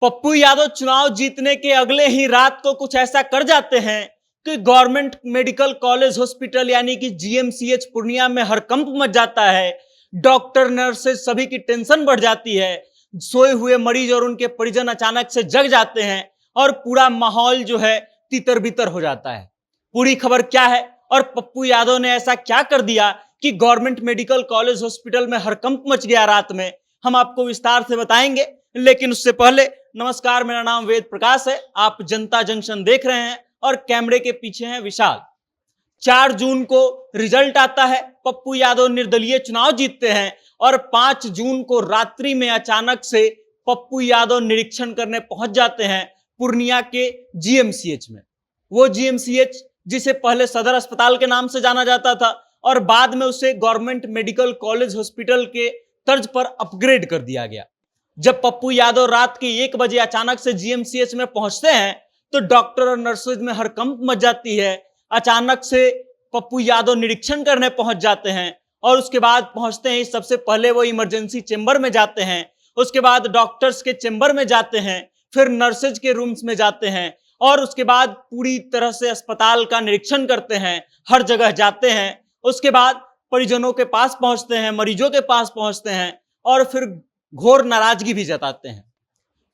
पप्पू यादव चुनाव जीतने के अगले ही रात को कुछ ऐसा कर जाते हैं कि गवर्नमेंट मेडिकल कॉलेज हॉस्पिटल यानी कि जीएमसीएच पूर्णिया में हड़कंप मच जाता है। डॉक्टर नर्सेज सभी की टेंशन बढ़ जाती है। सोए हुए मरीज और उनके परिजन अचानक से जग जाते हैं और पूरा माहौल जो है तितर बितर हो जाता है। पूरी खबर क्या है और पप्पू यादव ने ऐसा क्या कर दिया कि गवर्नमेंट मेडिकल कॉलेज हॉस्पिटल में हड़कंप मच गया रात में, हम आपको विस्तार से बताएंगे। लेकिन उससे पहले नमस्कार, मेरा नाम वेद प्रकाश है, आप जनता जंक्शन देख रहे हैं और कैमरे के पीछे हैं विशाल। 4 जून को रिजल्ट आता है, पप्पू यादव निर्दलीय चुनाव जीतते हैं और 5 जून को रात्रि में अचानक से पप्पू यादव निरीक्षण करने पहुंच जाते हैं पूर्णिया के जीएमसीएच में। वो जीएमसीएच जिसे पहले सदर अस्पताल के नाम से जाना जाता था और बाद में उसे गवर्नमेंट मेडिकल कॉलेज हॉस्पिटल के तर्ज पर अपग्रेड कर दिया गया। जब पप्पू यादव रात के 1 बजे अचानक से जीएमसीएच में पहुंचते हैं तो डॉक्टर और नर्सेज में हड़कंप मच जाती है। अचानक से पप्पू यादव निरीक्षण करने पहुंच जाते हैं और उसके बाद पहुंचते ही सबसे पहले वो इमरजेंसी चेंबर में जाते हैं, उसके बाद डॉक्टर्स के चेंबर में जाते हैं, फिर नर्सेज के रूम्स में जाते हैं और उसके बाद पूरी तरह से अस्पताल का निरीक्षण करते हैं, हर जगह जाते हैं। उसके बाद परिजनों के पास पहुंचते हैं, मरीजों के पास पहुंचते हैं और फिर घोर नाराजगी भी जताते हैं।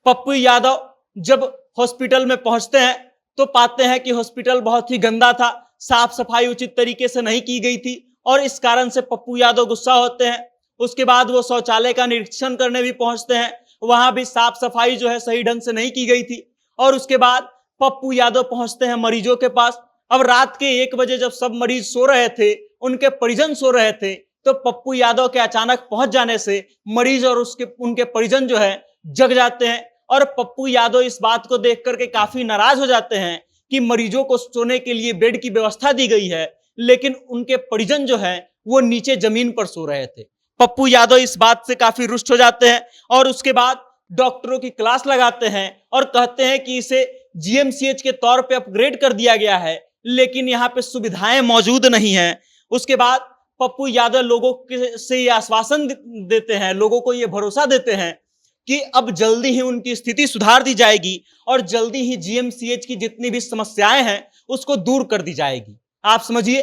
पप्पू यादव जब हॉस्पिटल में पहुंचते हैं तो पाते हैं कि हॉस्पिटल बहुत ही गंदा था, साफ सफाई उचित तरीके से नहीं की गई थी और इस कारण से पप्पू यादव गुस्सा होते हैं। उसके बाद वो शौचालय का निरीक्षण करने भी पहुंचते हैं, वहां भी साफ सफाई जो है सही ढंग से नहीं की गई थी। और उसके बाद पप्पू यादव पहुंचते हैं मरीजों के पास। अब रात के 1 बजे जब सब मरीज सो रहे थे, उनके परिजन सो रहे थे, तो पप्पू यादव के अचानक पहुंच जाने से मरीज और उनके परिजन जो है जग जाते हैं और पप्पू यादव इस बात को देख करके काफी नाराज हो जाते हैं कि मरीजों को सोने के लिए बेड की व्यवस्था दी गई है, लेकिन उनके परिजन जो है वो नीचे जमीन पर सो रहे थे। पप्पू यादव इस बात से काफी रुष्ट हो जाते हैं और उसके बाद डॉक्टरों की क्लास लगाते हैं और कहते हैं कि इसे जीएमसीएच के तौर पे अपग्रेड कर दिया गया है, लेकिन यहाँ पे सुविधाएं मौजूद नहीं है। उसके बाद पप्पू यादव लोगों से ये आश्वासन देते हैं, लोगों को ये भरोसा देते हैं कि अब जल्दी ही उनकी स्थिति सुधार दी जाएगी और जल्दी ही जीएमसीएच की जितनी भी समस्याएं हैं उसको दूर कर दी जाएगी। आप समझिए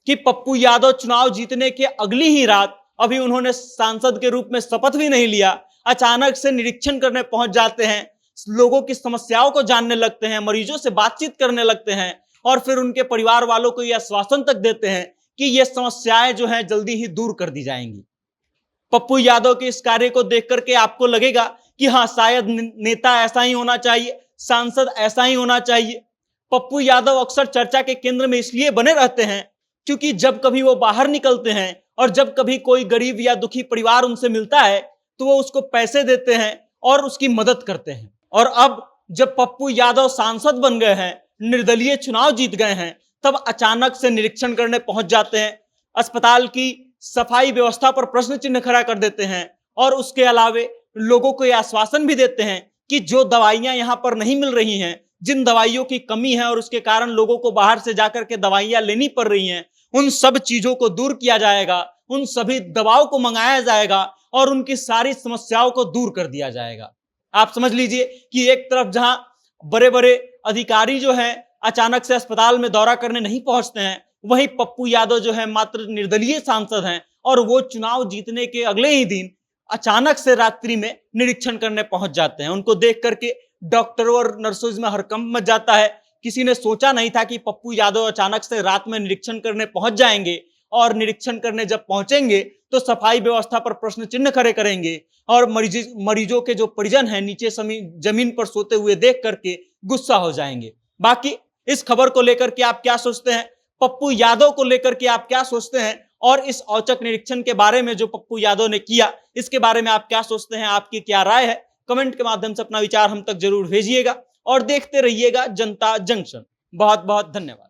कि पप्पू यादव चुनाव जीतने के अगली ही रात, अभी उन्होंने सांसद के रूप में शपथ भी नहीं लिया, अचानक से निरीक्षण करने पहुंच जाते हैं, लोगों की समस्याओं को जानने लगते हैं, मरीजों से बातचीत करने लगते हैं और फिर उनके परिवार वालों को यह आश्वासन तक देते हैं कि ये समस्याएं जो हैं जल्दी ही दूर कर दी जाएंगी। पप्पू यादव के इस कार्य को देख करके आपको लगेगा कि हाँ, शायद नेता ऐसा ही होना चाहिए, सांसद ऐसा ही होना चाहिए। पप्पू यादव अक्सर चर्चा के केंद्र में इसलिए बने रहते हैं क्योंकि जब कभी वो बाहर निकलते हैं और जब कभी कोई गरीब या दुखी परिवार उनसे मिलता है तो वो उसको पैसे देते हैं और उसकी मदद करते हैं। और अब जब पप्पू यादव सांसद बन गए हैं, निर्दलीय चुनाव जीत गए हैं, तब अचानक से निरीक्षण करने पहुंच जाते हैं, अस्पताल की सफाई व्यवस्था पर प्रश्न चिन्ह खड़ा कर देते हैं और उसके अलावे लोगों को यह आश्वासन भी देते हैं कि जो दवाइयां यहां पर नहीं मिल रही हैं, जिन दवाइयों की कमी है और उसके कारण लोगों को बाहर से जाकर के दवाइयां लेनी पड़ रही हैं, उन सब चीजों को दूर किया जाएगा, उन सभी दवाओं को मंगाया जाएगा और उनकी सारी समस्याओं को दूर कर दिया जाएगा। आप समझ लीजिए कि एक तरफ जहां बड़े बड़े अधिकारी जो हैं अचानक से अस्पताल में दौरा करने नहीं पहुंचते हैं, वहीं पप्पू यादव जो है मात्र निर्दलीय सांसद हैं और वो चुनाव जीतने के अगले ही दिन अचानक से रात्रि में निरीक्षण करने पहुंच जाते हैं। उनको देख करके डॉक्टरों और नर्सों में हड़कंप मच जाता है। किसी ने सोचा नहीं था कि पप्पू यादव अचानक से रात में निरीक्षण करने पहुंच जाएंगे और निरीक्षण करने जब पहुंचेंगे तो सफाई व्यवस्था पर प्रश्न चिन्ह खड़े करेंगे और मरीजों के जो परिजन हैं नीचे जमीन पर सोते हुए देख करके गुस्सा हो जाएंगे। बाकी इस खबर को लेकर के आप क्या सोचते हैं, पप्पू यादव को लेकर के आप क्या सोचते हैं और इस औचक निरीक्षण के बारे में जो पप्पू यादव ने किया इसके बारे में आप क्या सोचते हैं, आपकी क्या राय है? कमेंट के माध्यम से अपना विचार हम तक जरूर भेजिएगा और देखते रहिएगा जनता जंक्शन। बहुत बहुत धन्यवाद।